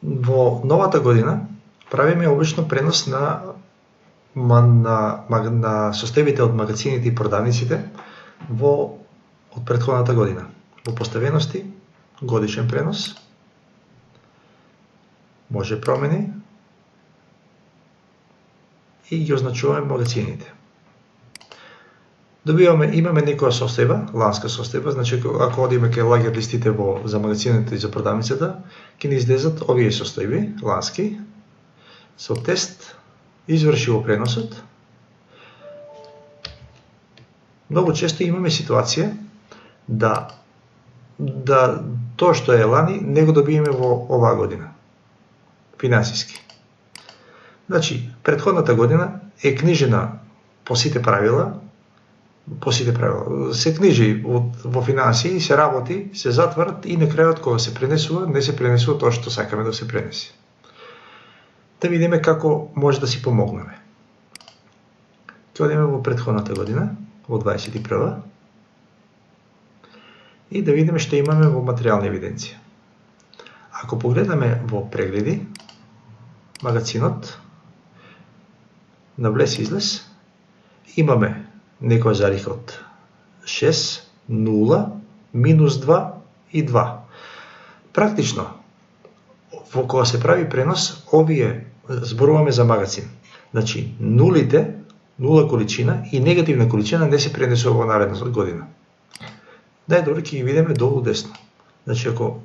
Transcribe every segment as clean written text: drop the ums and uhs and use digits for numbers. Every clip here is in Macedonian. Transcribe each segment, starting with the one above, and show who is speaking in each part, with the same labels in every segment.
Speaker 1: Во новата година правиме обично пренос на состојбите од магазините и продавниците од претходната година. Во поставености, годишен пренос, може промени и ги означуваме магазините. Имаме некоја состојба, ланска состојба, значи ако одиме кај лагер листите за магазините и за продавницата, ќе ни излезат овие состојби, лански, со тест, извршило преносот. Многу често имаме ситуација да тоа што е лани не го добиеме во оваа година, финансиски. Значи, претходната година е книжена по сите правила, се книжи во финансии, се работи, се затварат и на крајот кога се пренесува, не се пренесува тоа што сакаме да се пренеси. Да видиме како може да си помогнеме. Ќе одиме во претходната година, во 21 и да видиме што имаме во материјална евиденција. Ако погледаме во прегледи, магазинот, на влез-излез, имаме некоја зарика од 6, 0, минус 2 и 2. Практично, кога се прави пренос, овие зборуваме за магазин. Значи, нулите, нула количина и негативна количина не се пренесува во наредната година. Најдобро ќе ги видиме долу десно. Значи, ако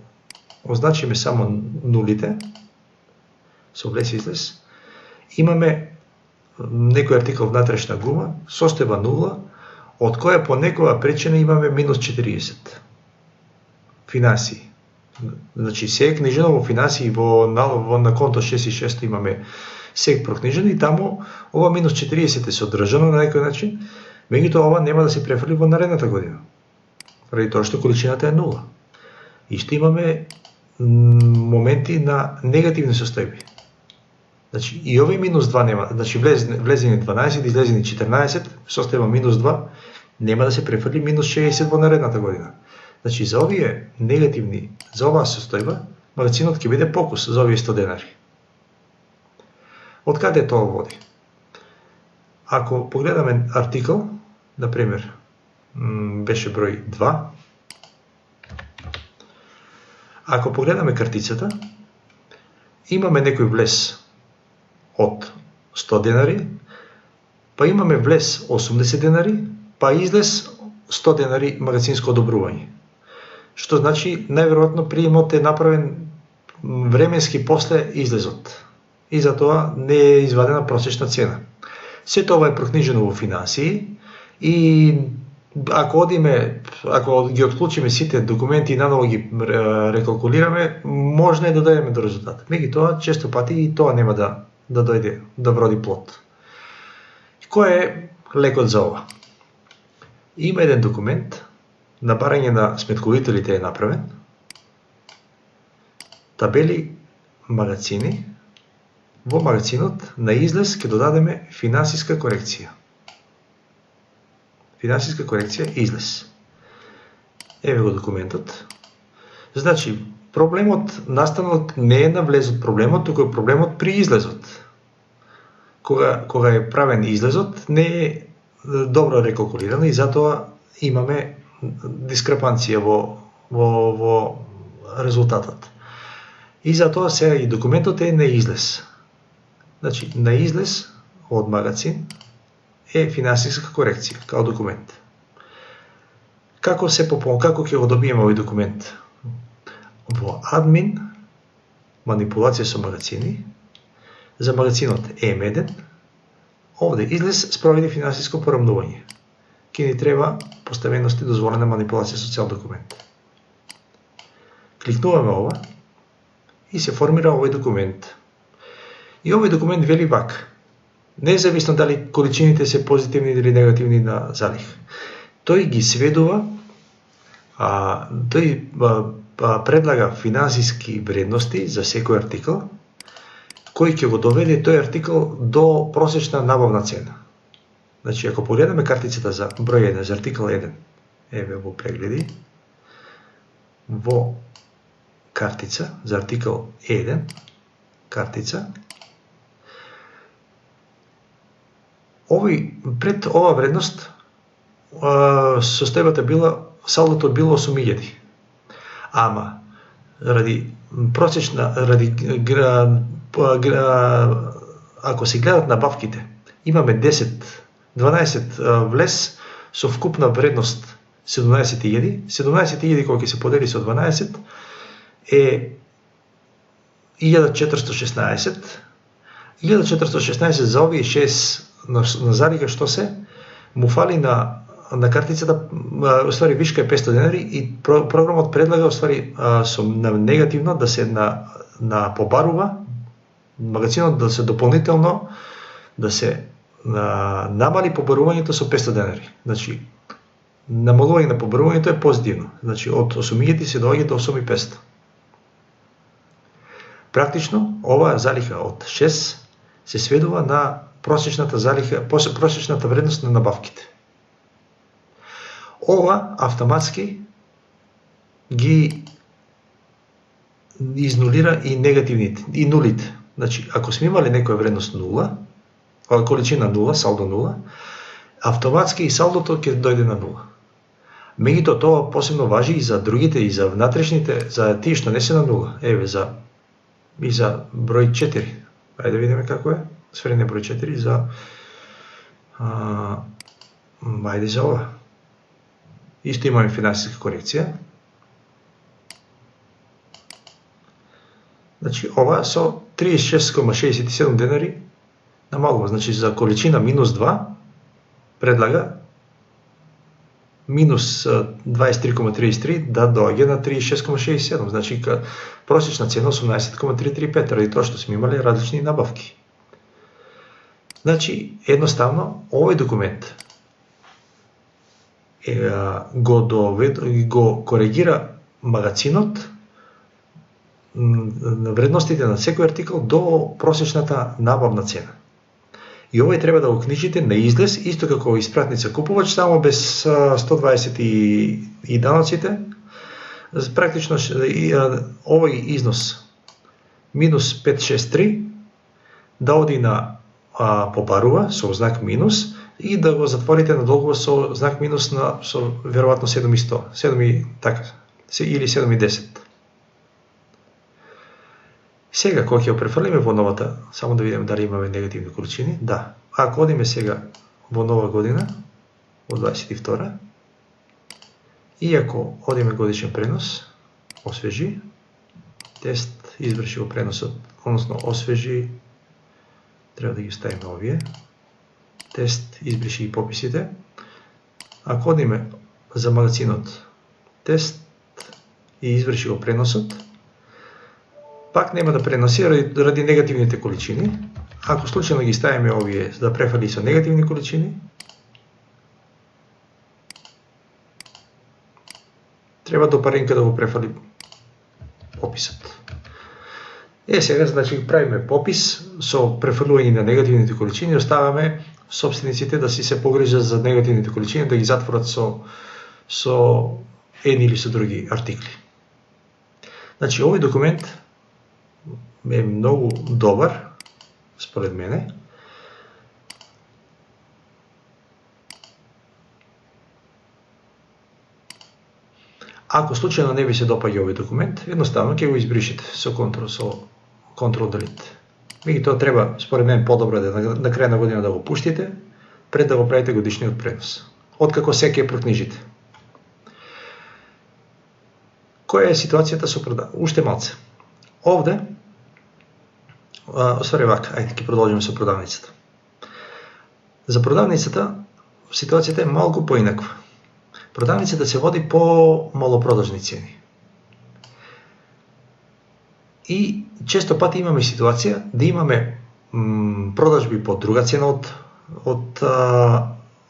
Speaker 1: означиме само нулите, со влез-излез, имаме некој артикол внатрешна гума, состојба 0, од која по некоја причина имаме минус 40. Финансии. Значи, се е книжено во финансии, на конто 6 и 6 имаме се прокнижено и таму ова минус 40 е содржано на некој начин, меѓутоа ова нема да се префрли во наредната година. Ради тоа што количината е 0. И што имаме моменти на негативни состојби. Значи, и овој минус 2 нема, значи влезени 12, излезени 14, состојба минус 2, нема да се префрли минус 60 во наредната година. Значи, за овие негативни, за оваа состојба, магазинот ќе биде покус за овие 100 денари. Од каде тоа води? Ако погледаме артикл, например, беше број 2, ако погледаме картицата, имаме некој влез од 100 денари, па имаме влез 80 денари, па излез 100 денари магазинско одобрување. Што значи, најверојатно приемот е направен временски после излезот. И затоа не е извадена просечна цена. Сето ова е прокнижено во финансии и ако ги отклучиме сите документи и наново ги рекалкулираме, можно е да дојдеме до резултат. Меѓутоа, често пати и тоа нема да дојде, да вроди плод. Кој е лекот за ова? Има еден документ, на барање на сметковителите е направен, табели магазини, во магазинот на излез ќе додадеме финансиска корекција. Финансиска корекција излез. Еве го документот. Значи, проблемот настанал не е на влезот проблемот, туку е проблемот при излезот. Кога е правен излезот, не е добро рекалкулирано и затоа имаме дискрепанција во резултатот. И затоа сега и документот е на излез. Значи, на излез од магазин е финансиска корекција, као документ. Како ќе го добиеме овој документ? Во админ, манипулација со магазини, за магазинот М1, овде излез спроведи финансиско порамнување. Ке ни треба поставености дозволена манипулација со цел документ. Кликнуваме ова и се формира овој документ. И овој документ вели вака. Независно дали количините се позитивни или негативни на залих. Тој ги сведува, тој предлага финансиски вредности за секој артикл, кој ќе го доведе тој артикл до просечна набавна цена. Значи, ако погледаме картицата за број 1, за артикл 1, еве во прегледи, во картица за артикл 1, картица. Пред ова вредност состојбата била, салдото било 8.000. Ама ради ако се гледат набавките, имаме 12 влез со вкупна вредност 17.000. 17.000 кога ќе се подели со 12 е 1416. 1416 за овие 6 на залига што се му фали на картицата, уствари вишка е 500 денари и програмот предлага уствари со негативно да се на побарува магазинот, да се дополнително да се намали побарувањето со 500 денари. Значи намалување на побарувањето е позитивно. Значи од 8.000 се доаѓа до 8.500. Практично оваа залиха од 6 се сведува на просечната залиха, просечната вредност на набавките. Ова автоматски ги изнулира и негативните, и нулите. Значи, ако сме имали некоја вредност 0, количина 0, салдо 0, автоматски и салдото ќе дојде на 0. Меѓутоа тоа посебно важи и за другите, и за внатрешните, за тие што не се на 0. Еве за број 4. Ајде да видиме како е. Сферен број 4 за ајде за ова. Исто имаме финансиска корекција. Значи ова со 36,67 денари намалува. Значи за количина минус 2 предлага минус 23,33 да доаѓа на 36,67. Значи просечна цена 18,335, ради тоа што сме имале различни набавки. Значи едноставно овој документ го коригира магазинот на вредностите на секој артикал до просечната набавна цена. И овој треба да го книжите на излез, исто како испратница купувач, само без 120 и даноците. Практично овој износ минус 563 да оди на побарува со знак минус и да го затворите надолу со знак минус со веројатно 7.100, 7 така, или 7.10. Сега кога ќе го префрлиме во новата, само да видиме дали имаме негативни количини. Да. Ако одиме сега во нова година, во 22, и ако одиме годишен пренос, освежи, тест, изврши го преносот, односно освежи, треба да ги ставиме овие, тест, избриши и пописите. Ако одиме за магазинот, тест и изврши го преносот, пак нема да преноси ради негативните количини. Ако случајно ги ставиме овие за да префали со негативни количини, треба до паренка да го префали пописот. Сега, значи, правиме попис со префрлување на негативните количини, оставаме собствениците да си се погрижат за негативните количини, да ги затворат со едни или со други артикли. Значи, овој документ е многу добар, според мене. Ако случајно не ви се допаѓа овој документ, едноставно ќе го избришете со Ctrl Delete. Меѓутоа треба, според мен, подобро да на крај на година да го пуштите, пред да го правите годишниот пренос. Откако се ќе прокнижите. Која е ситуацијата со уште малце? Овде, оствари вака, ајде ќе продолжиме со продавницата. За продавницата ситуацијата е малку поинаква. Продавницата се води по малопродажни цени. И често пати имаме ситуација да имаме продажби по друга цена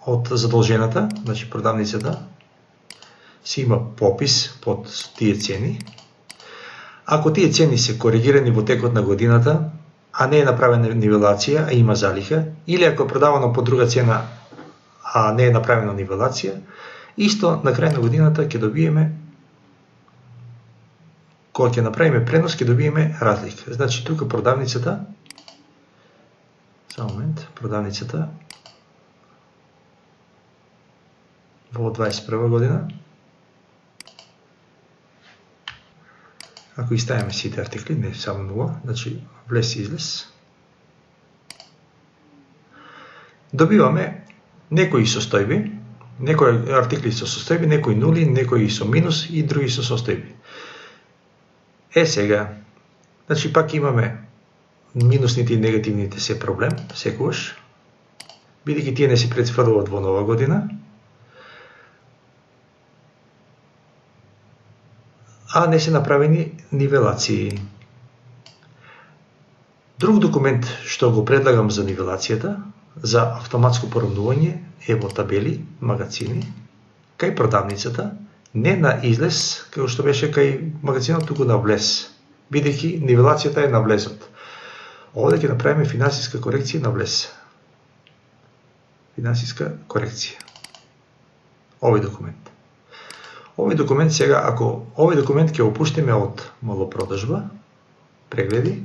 Speaker 1: од задолжената, значи продавницата си има попис под тие цени. Ако тие цени се коригирани во текот на годината, а не е направена нивелација, а има залиха, или ако е продавано по друга цена, а не е направена нивелација, исто на крај на годината ќе добиеме кога ќе направиме пренос, ќе добиеме разлика. Значи, тука продавницата, само момент, продавницата во 21 година, ако изставиме сите артикли, не само 0, значи влез и излез, добиваме некои состојби, некои артикли со состојби, некои нули, некои со минус и други со состојби. Сега, значи пак имаме минусните и негативните се проблем, секогаш, бидејќи тие не се претврдуваат во нова година, а не се направени нивелации. Друг документ што го предлагам за нивелацијата, за автоматско поравнување, е во табели, магазини, кај продавницата, не на излез, како што беше кај магазинот, туку на влез, бидејќи нивелацијата е на влезот. Овде ќе направиме финансиска корекција на влез. Финансиска корекција. Овој документ. Овој документ сега, ако овој документ ќе опуштиме од малопродажба, прегледи,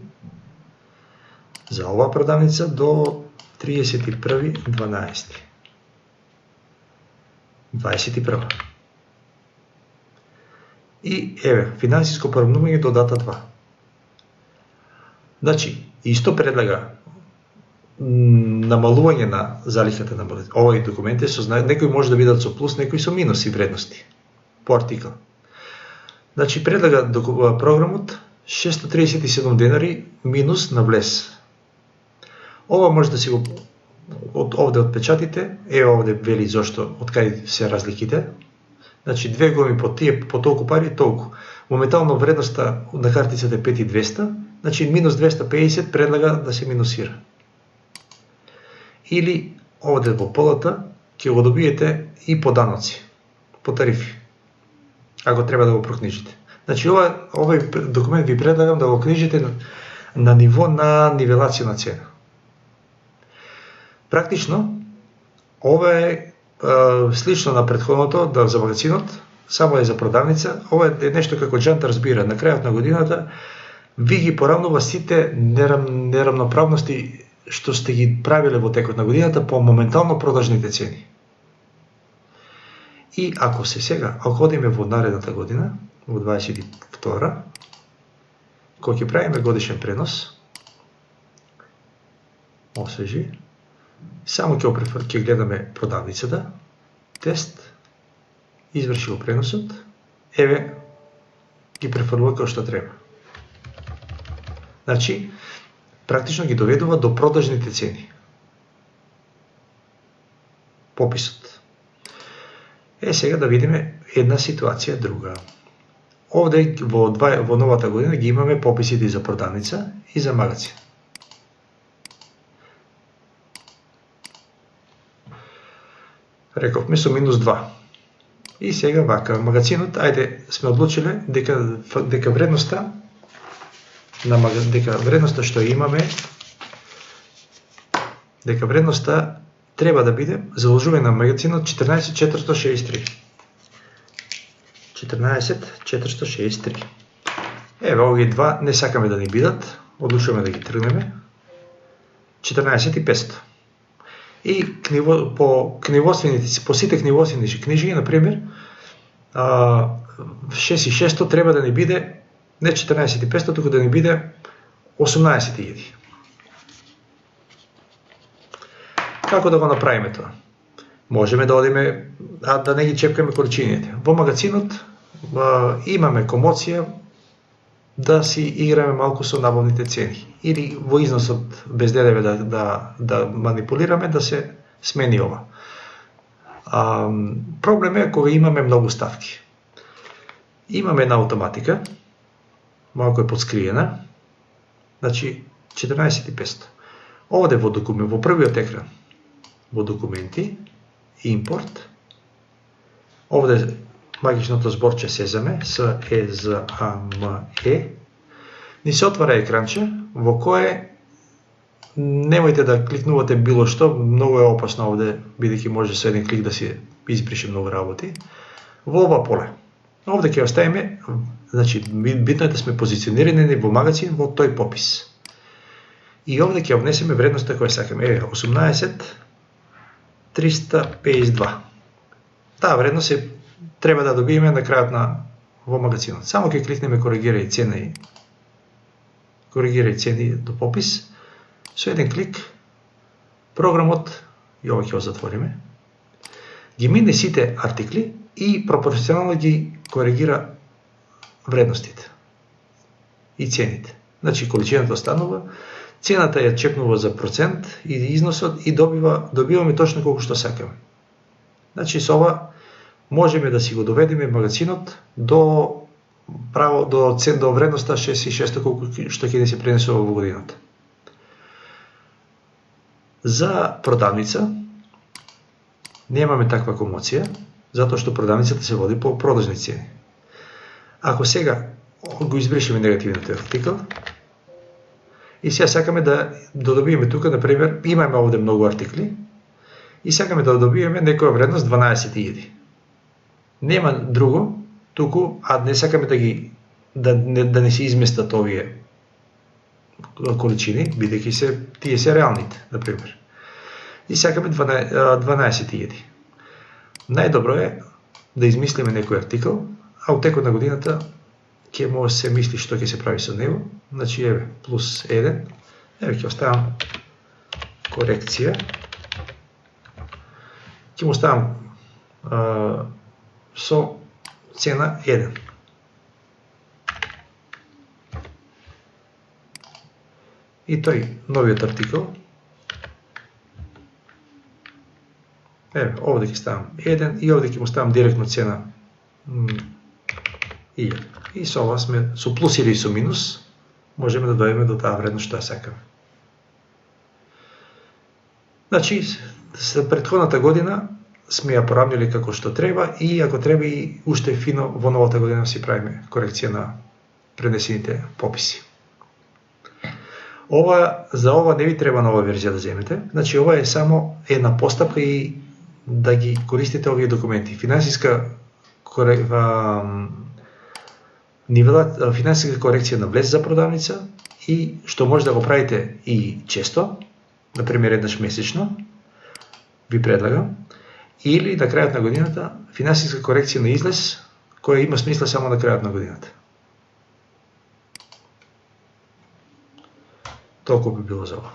Speaker 1: за оваа продавница до 31.12. 21. И еве, финансиско поравнување до дата 2. Значи, исто предлага намалување на залихата на овој документ, некои може да бидат со плюс, некои со минуси вредности по артикал. Значи, предлага програмот 637 денари минус на влез. Ова може да си го овде отпечатите, овде вели зошто, од кај се разликите. Значи, две гоми по тие, по толку пари, толку. Моментално вредноста на картицата е 5200, значи минус 250 предлага да се минусира. Или овде во полата ќе го добиете и по даноци, по тарифи, ако треба да го прокнижите. Значи, овој документ ви предлагам да го книжите на ниво на нивелација на цена. Практично, ова е слично на претходното, за магазинот, само е за продавница. Ова е нешто како джант разбира. На крајот на годината ви ги поравнува сите неравноправности што сте ги правиле во текот на годината по моментално продажните цени. И ако ако одиме во наредната година, во 22, кога ќе правиме годишен пренос, освежи, само ќе гледаме продавницата, тест, изврши го преносот, еве, ги префрлува како што треба. Значи, практично ги доведува до продажните цени. Пописот. Сега да видиме една ситуација друга. Овде во новата година ги имаме пописите и за продавница и за магазин. Рековме со минус 2. И сега вака, магазинот, ајде сме одлучиле дека вредноста што имаме, дека вредноста треба да биде заложување на магазинот 14.463. 14.463. Еве, овие два не сакаме да ни бидат, одлучуваме да ги тргнеме. 14.500. И по сите книвоствени книжи, например, 6.600 треба да ни биде не 14.500, туку да ни биде 18.000. Како да го направиме тоа? Можеме да одиме, да не ги чепкаме количините. Во магазинот имаме комоција да си играме малку со набавните цени. Или во износот без ДДВ да манипулираме, да се смени ова. Проблем е кога имаме многу ставки. Имаме една автоматика, малку е подскриена, значи 14.500. Овде во првиот екран, во документи, импорт, овде магичното зборче Сезаме, S-E-Z-A-M-E, ни се отвара екранче во кое немојте да кликнувате било што, многу е опасно овде, бидејќи може со еден клик да си избрише многу работи, во ова поле. Овде ќе оставиме, значи битно е да сме позиционирани во магазин во тој попис. И овде ќе внесеме вредноста која сакаме. 18.352. Таа вредност треба да добиеме на крајот во магазинот. Само ќе кликнеме коригирај цени до попис. Со еден клик програмот, и ова ќе го затвориме, ги мине сите артикли и пропорционално ги коригира вредностите и цените. Значи количината останува, цената ја чекнува за процент и износот и добиваме точно колку што сакаме. Значи со ова можеме да си го доведеме магазинот до вредноста 6600 колку што ќе ни се пренесува во годината. За продавница немаме таква комоција, затоа што продавницата се води по продажни цени. Ако сега го избришеме негативниот артикл и сега сакаме да добиеме тука, например, имаме овде многу артикли и сакаме да добиеме некоја вредност 12.000. Нема друго, туку, не сакаме да не се изместат овие количини, бидејќи тие се реалните, например. И сакаме 12.000. Најдобро е да измислиме некој артикл, а во текот на годината ќе може се мисли што ќе се прави со него. Значи, еве, плюс 1. Еве, ќе оставам корекција. Ќе му оставам со цена 1. И тој новиот артикл, еве, овде ќе ставам 1 и овде ќе му ставам директно цена 1000. И со ова сме со плюс или со минус можеме да дојдеме до таа вредност што ја сакаме. Значи, за претходната година сме ја поравнили како што треба и ако треба и уште фино во новата година си правиме корекција на пренесените пописи. За ова не ви треба нова верзија да земете. Значи, ова е само една постапка и да ги користите овие документи. Финансиска корекција на влез за продавница и што може да го правите и често, например еднаш месечно, ви предлагам, или на крајот на годината финансиска корекција на излез која има смисла само на крајот на годината. Толку би било за ова.